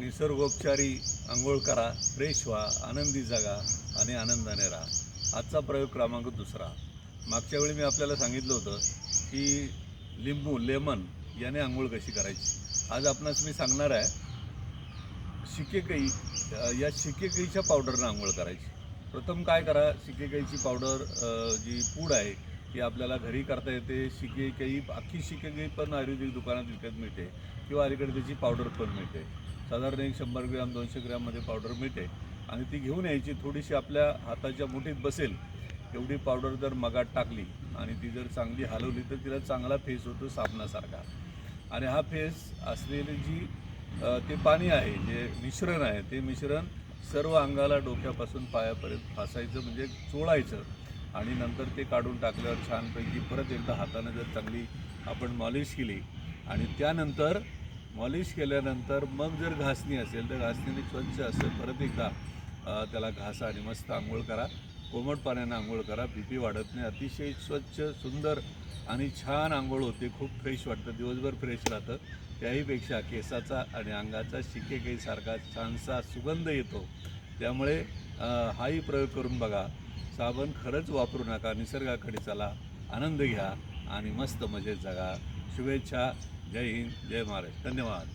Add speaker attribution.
Speaker 1: निसर्गोपचारी आंघोळ करा, फ्रेश व्हा, आनंदी जगा आणि आनंदाने राहा। आजचा प्रयोग क्रमांक 2। मागच्या वेळी मी आपल्याला सांगितलं होतं की लेमन याने आंघोळ कशी करायची। आज आपणास मी सांगणार आहे शिकेकाई, या शिकेकाईच्या पावडरनं आंघोळ करायची। प्रथम काय करा, शिकेकाईची पावडर जी पूड आहे ती आपल्याला घरी करता येते। शिकेकाई अख्खी शिकेकाई पण आयुर्वेदिक दुकानात विकत मिळते किंवा अलीकडे त्याची पावडर पण मिळते। साधारण 100 ग्रॅम 200 ग्रॅममध्ये पावडर मिळते आणि ती घेऊन यायची। थोडीशी आपल्या हाताच्या मुठीत बसेल एवढी पावडर जर मगात टाकली आणि ती जर चांगली हलवली तर तिला चांगला फेस होतो साबणासारखा। आणि हा फेस असलेली जी ते पाणी आहे, जे मिश्रण आहे, ते मिश्रण सर्व अंगाला डोक्यापासून पायापर्यंत फासायचं, म्हणजे चोळायचं। आणि नंतर ते काढून टाकल्यावर छानपैकी परत एकदा हाताने जर चांगली आपण मॉलिश केली आणि त्यानंतर मॉलिश केल्यानंतर मग जर घासणी असेल तर घासणीने स्वच्छ असं परत एकदा त्याला घासा आणि मस्त आंघोळ करा। कोमट पाण्यानं आंघोळ करा, BP वाढत नाही, अतिशय स्वच्छ सुंदर आणि छान आंघोळ होते। खूप फ्रेश वाटतं, दिवसभर फ्रेश राहतं। त्याहीपेक्षा केसाचा आणि अंगाचा शिकेकाईसारखा छानसा सुगंध येतो। त्यामुळे हाही प्रयोग करून बघा। साबण खरंच वापरू नका, निसर्गाकडे चला, आनंद घ्या आणि मस्त मजेत जगा। शुभेच्छा। जय हिंद, जय महाराष्ट्र। धन्यवाद।